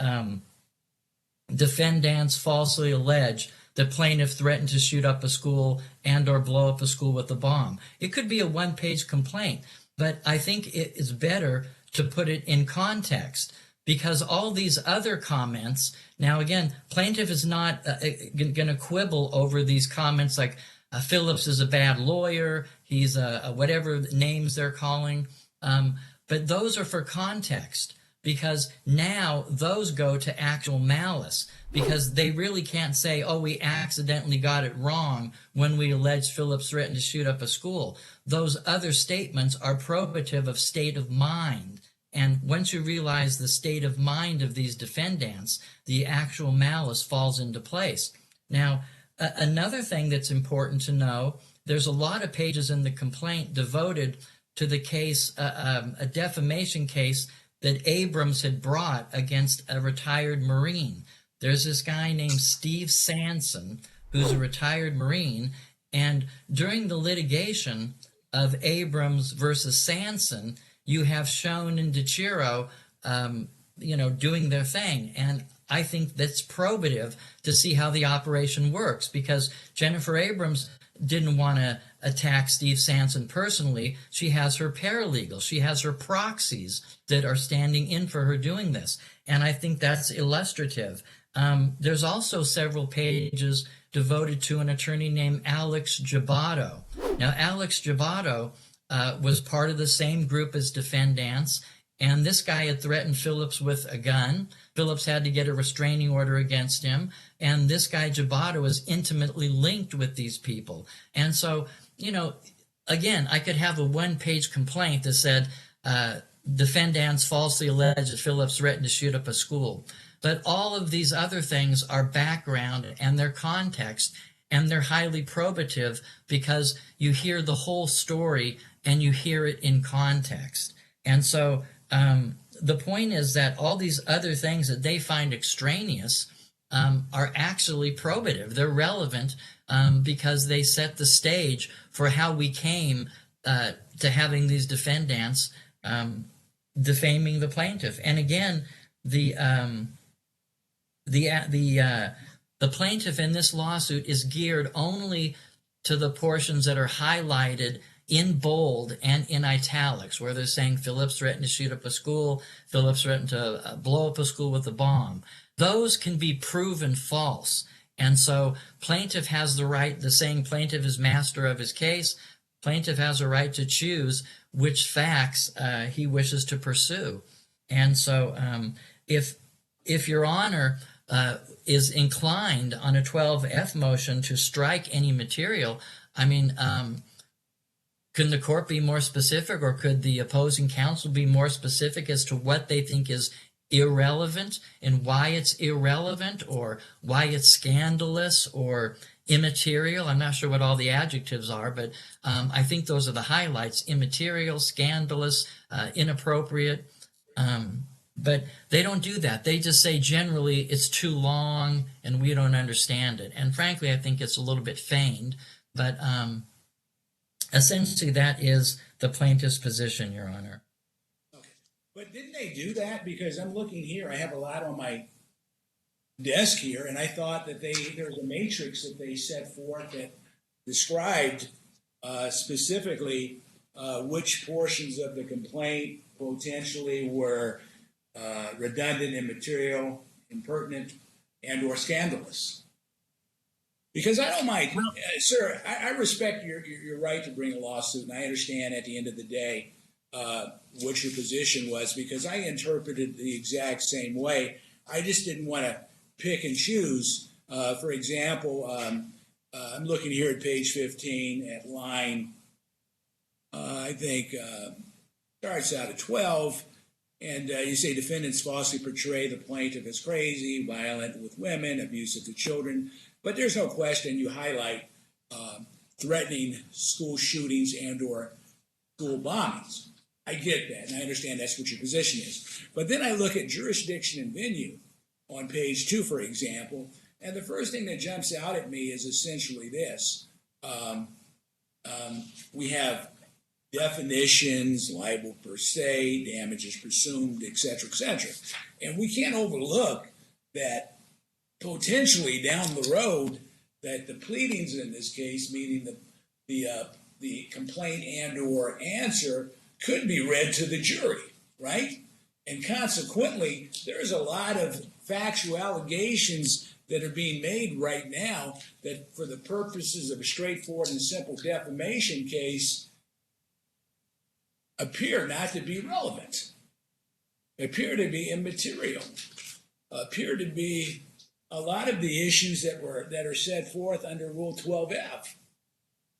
defendants falsely allege the plaintiff threatened to shoot up a school and or blow up a school with a bomb. It could be a 1 page complaint, but I think it is better to put it in context, because all these other comments, now again, plaintiff is not going to quibble over these comments like Phillips is a bad lawyer, he's a whatever names they're calling, but those are for context, because now those go to actual malice, because they really can't say, oh, we accidentally got it wrong when we alleged Phillips threatened to shoot up a school. Those other statements are probative of state of mind. And once you realize the state of mind of these defendants, the actual malice falls into place. Now, another thing that's important to know, there's a lot of pages in the complaint devoted to the case, a defamation case that Abrams had brought against a retired Marine. There's this guy named Steve Sanson, who's a retired Marine, and during the litigation of Abrams versus Sanson, you have Schoen and DiCiero, doing their thing. And I think that's probative to see how the operation works, because Jennifer Abrams didn't want to attack Steve Sanson personally. She has her paralegal. She has her proxies that are standing in for her doing this. And I think that's illustrative. There's also several pages devoted to an attorney named Alex Giabato. Now, Alex Giabato was part of the same group as defendants, and this guy had threatened Phillips with a gun. Phillips had to get a restraining order against him, and this guy Giabato is intimately linked with these people. And so, again, I could have a 1 page complaint that said defendants falsely allege that Phillips threatened to shoot up a school. But all of these other things are background and their context, and they're highly probative because you hear the whole story and you hear it in context. And so the point is that all these other things that they find extraneous are actually probative. They're relevant because they set the stage for how we came to having these defendants defaming the plaintiff. And again, the plaintiff in this lawsuit is geared only to the portions that are highlighted in bold and in italics, where they're saying Phillips threatened to shoot up a school, Phillips threatened to blow up a school with a bomb. Those can be proven false. And so plaintiff has the right, the saying plaintiff is master of his case, plaintiff has a right to choose which facts he wishes to pursue. And so if Your Honor is inclined on a 12F motion to strike any material, I mean, can the court be more specific, or could the opposing counsel be more specific as to what they think is irrelevant and why it's irrelevant, or why it's scandalous or immaterial? I'm not sure what all the adjectives are, but I think those are the highlights: immaterial, scandalous, inappropriate. But they don't do that. They just say generally it's too long and we don't understand it. And frankly, I think it's a little bit feigned, but essentially that is the plaintiff's position, Your Honor. Okay. But didn't they do that? Because I'm looking here, I have a lot on my desk here, and I thought that there was a matrix that they set forth that described specifically which portions of the complaint potentially were redundant, immaterial, impertinent, and or scandalous. Because I don't mind, sir, I respect your right to bring a lawsuit, and I understand at the end of the day what your position was, because I interpreted the exact same way. I just didn't want to pick and choose. For example, I'm looking here at page 15 at line, I think, starts out at 12. And you say defendants falsely portray the plaintiff as crazy, violent with women, abusive to children. But there's no question you highlight threatening school shootings and or school bombings. I get that, and I understand that's what your position is. But then I look at jurisdiction and venue on page 2, for example, and the first thing that jumps out at me is essentially this. We have definitions, liable per se, damages presumed, et cetera, and we can't overlook that potentially down the road that the pleadings in this case, meaning the complaint and or answer, could be read to the jury, right? And consequently, there's a lot of factual allegations that are being made right now that for the purposes of a straightforward and simple defamation case appear not to be relevant, appear to be immaterial, appear to be a lot of the issues that are set forth under Rule 12F,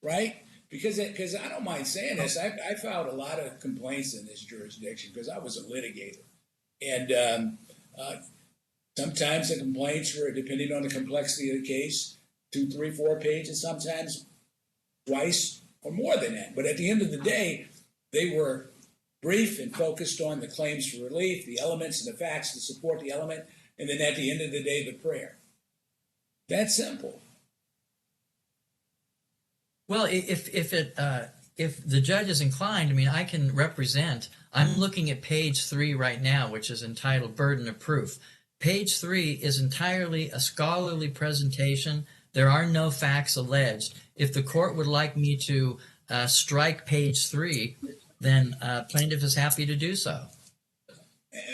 right? Because I don't mind saying this, I filed a lot of complaints in this jurisdiction because I was a litigator, and sometimes the complaints were, depending on the complexity of the case, 2, 3, 4 pages, sometimes twice or more than that. But at the end of the day, they were brief and focused on the claims for relief, the elements and the facts to support the element, and then at the end of the day, the prayer. That's simple. Well, if the judge is inclined, I mean, I can represent. I'm looking at page 3 right now, which is entitled Burden of Proof. Page 3 is entirely a scholarly presentation. There are no facts alleged. If the court would like me to strike page 3, then plaintiff is happy to do so.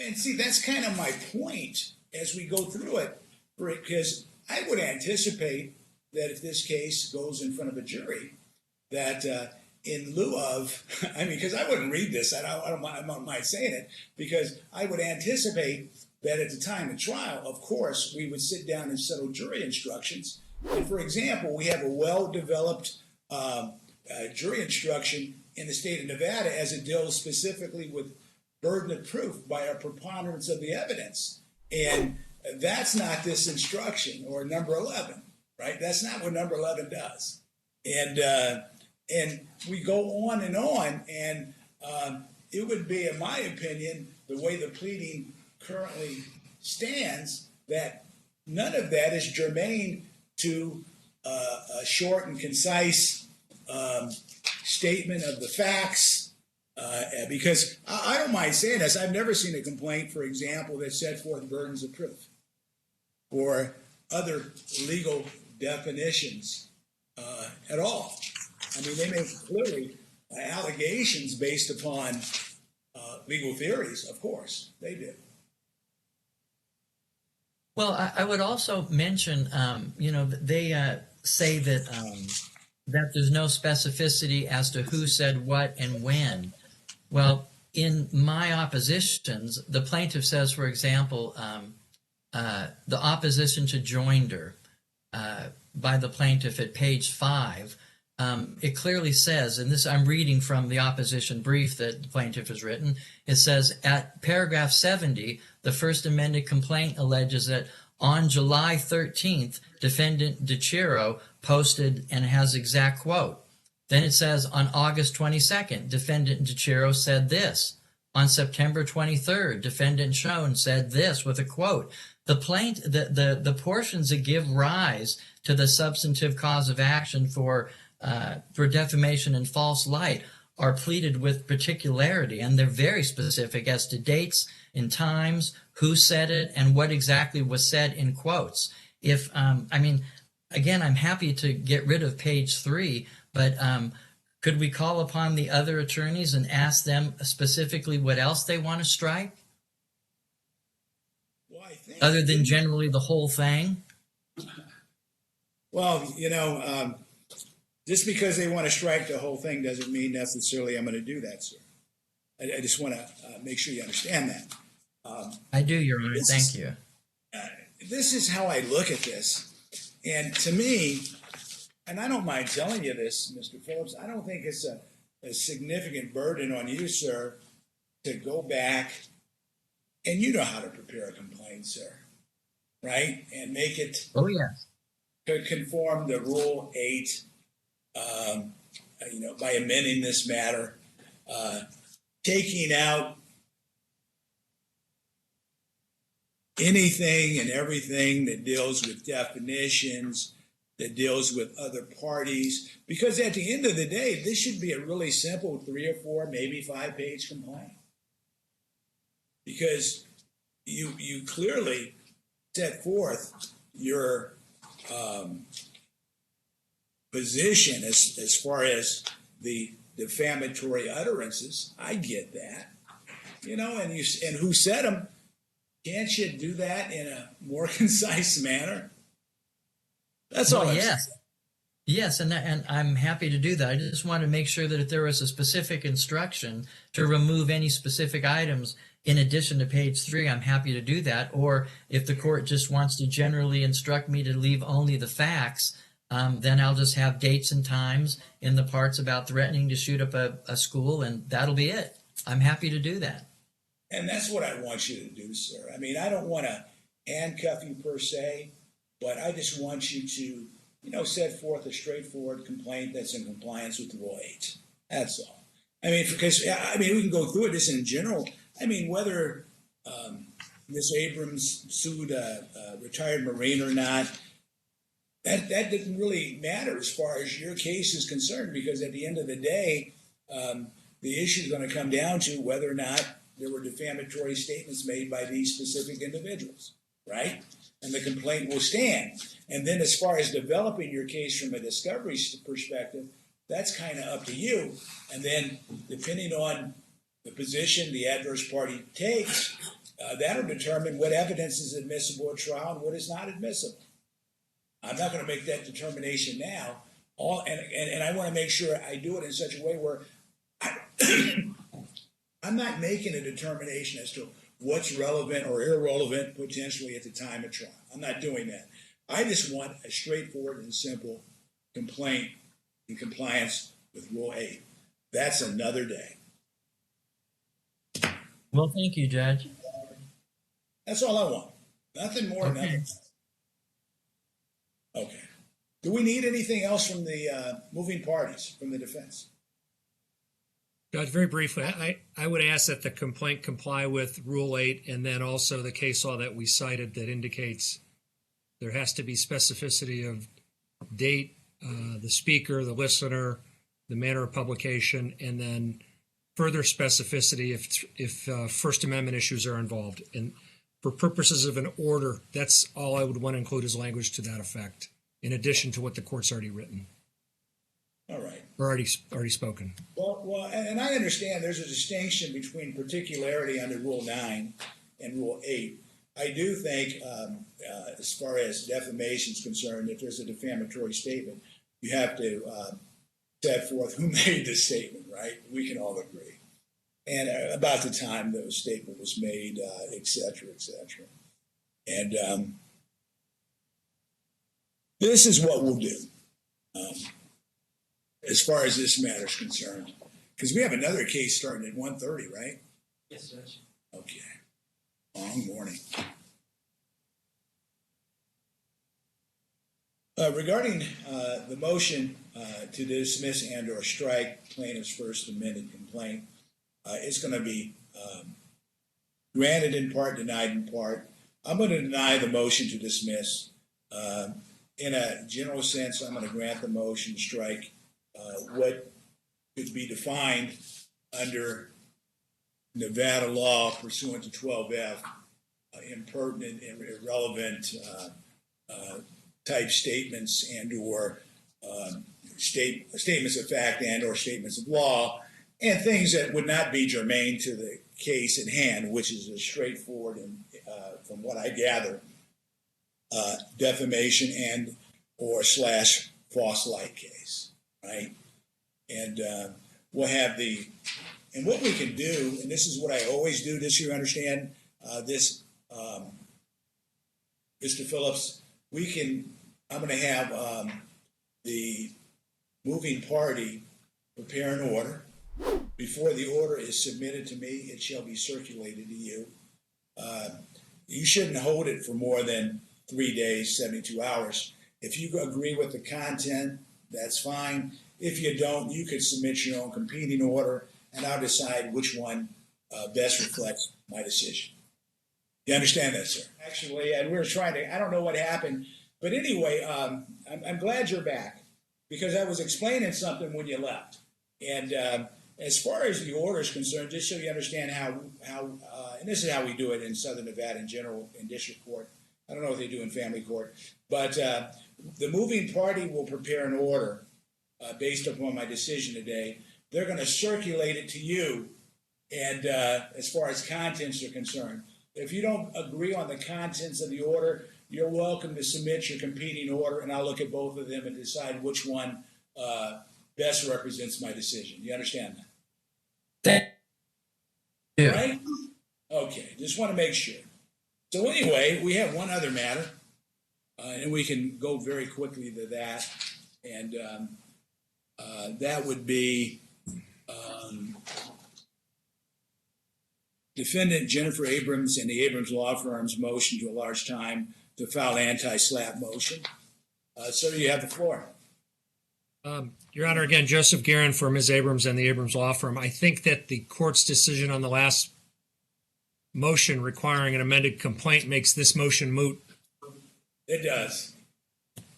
And see, that's kind of my point as we go through it, because I would anticipate that if this case goes in front of a jury, that in lieu of, I mean, because I wouldn't read this, I don't mind saying it, because I would anticipate that at the time of trial, of course, we would sit down and settle jury instructions. And for example, we have a well-developed jury instruction in the state of Nevada as it deals specifically with burden of proof by a preponderance of the evidence. And that's not this instruction or number 11, right? That's not what number 11 does. And we go on, and it would be, in my opinion, the way the pleading currently stands, that none of that is germane to a short and concise statement of the facts, because I don't mind saying this. I've never seen a complaint, for example, that set forth burdens of proof or other legal definitions at all. I mean, they make clearly allegations based upon legal theories, of course, they do. Well, I would also mention, they say that that there's no specificity as to who said what and when. Well, in my oppositions, the plaintiff says, for example, the opposition to joinder by the plaintiff at page 5, it clearly says, and this I'm reading from the opposition brief that the plaintiff has written, it says at paragraph 70, the first amended complaint alleges that on July 13th, defendant DiCiero posted, and it has exact quote. Then it says on August 22nd, defendant DiCiero said this. On September 23rd, defendant Schoen said this with a quote. The portions that give rise to the substantive cause of action for defamation and false light are pleaded with particularity, and they're very specific as to dates and times, who said it, and what exactly was said in quotes. If I mean, again, I'm happy to get rid of page 3, but could we call upon the other attorneys and ask them specifically what else they want to strike? Well, I think other than generally the whole thing? Well, just because they want to strike the whole thing doesn't mean necessarily I'm going to do that, sir. I just want to make sure you understand that. I do, Your Honor. Thank you. This is how I look at this. And to me, and I don't mind telling you this, Mr. Phillips, I don't think it's a significant burden on you, sir, to go back, and you know how to prepare a complaint, sir, right? And make it to conform to Rule 8, by amending this matter, taking out anything and everything that deals with definitions, that deals with other parties, because at the end of the day, this should be a really simple 3 or 4, maybe 5-page complaint. Because you clearly set forth your position as far as the defamatory utterances. I get that, and who said them. Can't you do that in a more concise manner? That's all. Yes, and I'm happy to do that. I just want to make sure that if there was a specific instruction to remove any specific items in addition to page 3, I'm happy to do that. Or if the court just wants to generally instruct me to leave only the facts, then I'll just have dates and times in the parts about threatening to shoot up a school, and that'll be it. I'm happy to do that. And that's what I want you to do, sir. I mean, I don't want to handcuff you per se, but I just want you to, set forth a straightforward complaint that's in compliance with Rule 8. That's all. I mean, because, we can go through it just in general. I mean, whether Ms. Abrams sued a retired Marine or not, that didn't really matter as far as your case is concerned, because at the end of the day, the issue is going to come down to whether or not there were defamatory statements made by these specific individuals, right? And the complaint will stand. And then as far as developing your case from a discovery perspective, that's kind of up to you. And then depending on the position the adverse party takes, that'll determine what evidence is admissible at trial and what is not admissible. I'm not going to make that determination now. And I want to make sure I do it in such a way where I'm not making a determination as to what's relevant or irrelevant potentially at the time of trial. I'm not doing that. I just want a straightforward and simple complaint in compliance with Rule 8. That's another day. Well, thank you, Judge. That's all I want. Nothing more, nothing. Okay. Do we need anything else from the moving parties, from the defense? Judge, very briefly, I would ask that the complaint comply with Rule 8 and then also the case law that we cited that indicates there has to be specificity of date, the speaker, the listener, the manner of publication, and then further specificity if First Amendment issues are involved. And for purposes of an order, that's all I would want to include as language to that effect, in addition to what the court's already written. All right. Or already spoken. Well, and I understand there's a distinction between particularity under Rule 9 and Rule 8. I do think, as far as defamation is concerned, if there's a defamatory statement, you have to set forth who made the statement, right? We can all agree. And about the time the statement was made, et cetera, et cetera. And this is what we'll do. As far as this matter is concerned, because we have another case starting at 1:30, right? Yes, Judge. Okay. Long morning. Regarding the motion to dismiss and or strike plaintiff's first amended complaint, it's going to be granted in part, denied in part. I'm going to deny the motion to dismiss. In a general sense, I'm going to grant the motion to strike what could be defined under Nevada law pursuant to 12F, impertinent and irrelevant type statements and or statements of fact and or statements of law, and things that would not be germane to the case at hand, which is a straightforward and, from what I gather, defamation and or / false light case, right? And we'll have and what we can do, and this is what I always do, just so you understand this, Mr. Phillips, I'm going to have the moving party prepare an order. Before the order is submitted to me, it shall be circulated to you. You shouldn't hold it for more than 3 days, 72 hours. If you agree with the content, that's fine. If you don't, you could submit your own competing order, and I'll decide which one best reflects my decision. You understand that, sir? Actually, and we were trying to, I don't know what happened, but anyway, I'm glad you're back because I was explaining something when you left. And as far as the order is concerned, just so you understand how and this is how we do it in Southern Nevada in general, in district court. I don't know what they do in family court, but the moving party will prepare an order based upon my decision today. They're going to circulate it to you, and as far as contents are concerned, if you don't agree on the contents of the order, you're welcome to submit your competing order, and I'll look at both of them and decide which one best represents my decision. You understand that? Yeah. Right? Okay, just want to make sure. So anyway, we have one other matter, and we can go very quickly to that, and that would be defendant Jennifer Abrams and the Abrams Law Firm's motion to enlarge time to file anti-SLAPP motion. Sir, you have the floor. Your Honor, again, Joseph Garin for Ms. Abrams and the Abrams Law Firm. I think that the court's decision on the last motion requiring an amended complaint makes this motion moot. It does.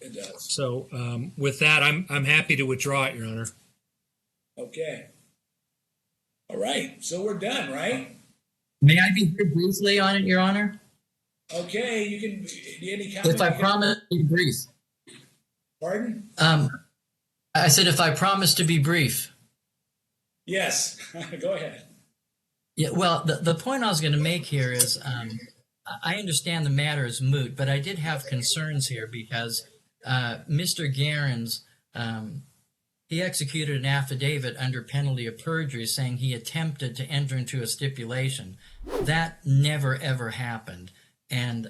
It does. So with that, I'm happy to withdraw it, Your Honor. Okay. All right. So we're done, right? May I be heard briefly on it, Your Honor? Okay. You can. Any comment? If I promise to be brief. Pardon? I said if I promise to be brief. Yes. Go ahead. Yeah, well, the point I was going to make here is I understand the matter is moot, but I did have concerns here because Mr. Garin's, he executed an affidavit under penalty of perjury saying he attempted to enter into a stipulation. That never, ever happened. And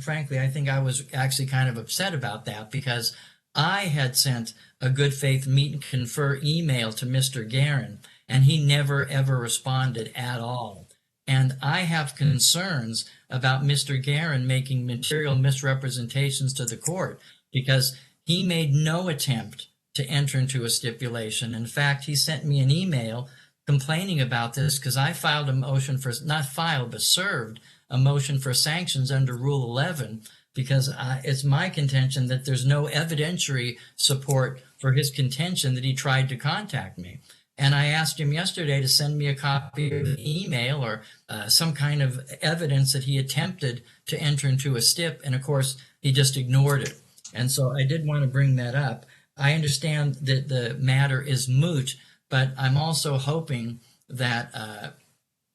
frankly, I think I was actually kind of upset about that because I had sent a good faith meet and confer email to Mr. Garin, and he never, ever responded at all. And I have concerns about Mr. Garin making material misrepresentations to the court because he made no attempt to enter into a stipulation. In fact, he sent me an email complaining about this because I filed a motion for, not filed, but served a motion for sanctions under Rule 11 because it's my contention that there's no evidentiary support for his contention that he tried to contact me. And I asked him yesterday to send me a copy of the email or some kind of evidence that he attempted to enter into a stip. And of course, he just ignored it. And so I did want to bring that up. I understand that the matter is moot, but I'm also hoping that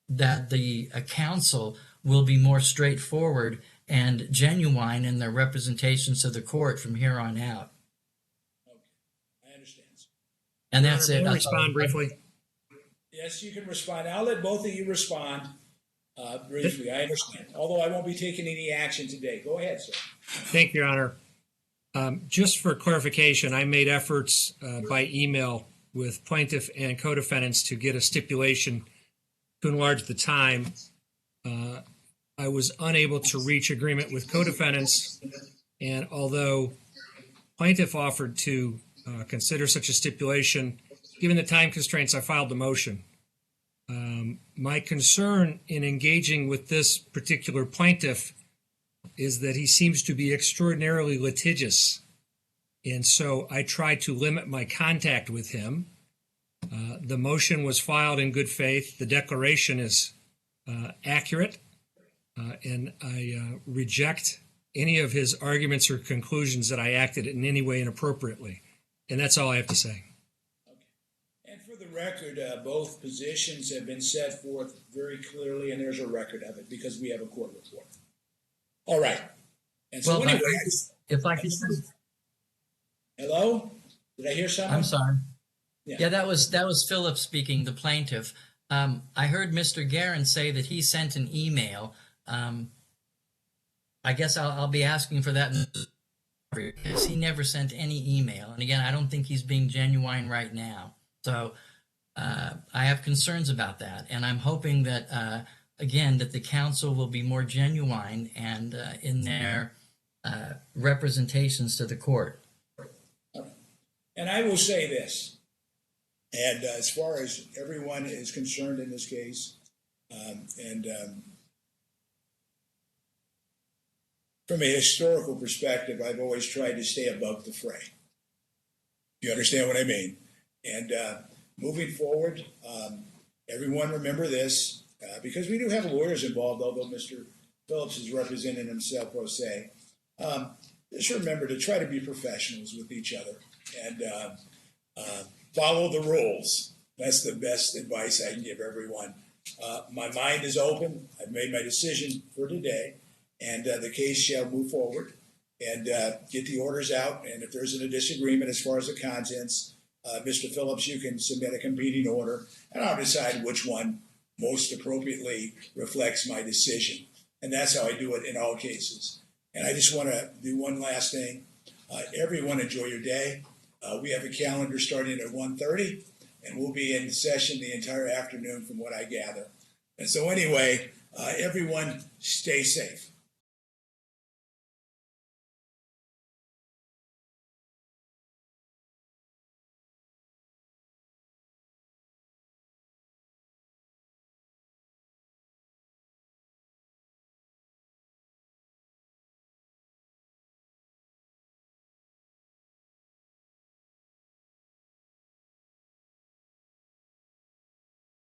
that the counsel will be more straightforward and genuine in their representations to the court from here on out. Okay. I understand. And that's it. May I respond briefly? Yes, you can respond. I'll let both of you respond briefly. I understand. Although I won't be taking any action today. Go ahead, sir. Thank you, Your Honor. Just for clarification, I made efforts by email with plaintiff and co-defendants to get a stipulation to enlarge the time. I was unable to reach agreement with co-defendants, and although plaintiff offered to consider such a stipulation, given the time constraints, I filed the motion. My concern in engaging with this particular plaintiff is that he seems to be extraordinarily litigious. And so I tried to limit my contact with him. The motion was filed in good faith. The declaration is accurate. And I reject any of his arguments or conclusions that I acted in any way inappropriately. And that's all I have to say. Okay. And for the record, both positions have been set forth very clearly, and there's a record of it because we have a court report. All right. And so Well, anyway, if I could, hello? Did I hear something? I'm sorry. Yeah. That was Phillips speaking, the plaintiff. I heard Mr. Garin say that he sent an email. I guess I'll be asking for that because he never sent any email. And again, I don't think he's being genuine right now. So I have concerns about that. And I'm hoping that, again, that the council will be more genuine and in their representations to the court. And I will say this. And as far as everyone is concerned in this case, from a historical perspective, I've always tried to stay above the fray. You understand what I mean? And moving forward, everyone remember this, because we do have lawyers involved, although Mr. Phillips is representing himself pro se. Just remember to try to be professionals with each other and follow the rules. That's the best advice I can give everyone. My mind is open. I've made my decision for today, and the case shall move forward and get the orders out. And if there's a disagreement as far as the contents, Mr. Phillips, you can submit a competing order, and I'll decide which one most appropriately reflects my decision. And that's how I do it in all cases. And I just want to do one last thing. Everyone enjoy your day. We have a calendar starting at 1:30, and we'll be in session the entire afternoon from what I gather. And so anyway, everyone stay safe.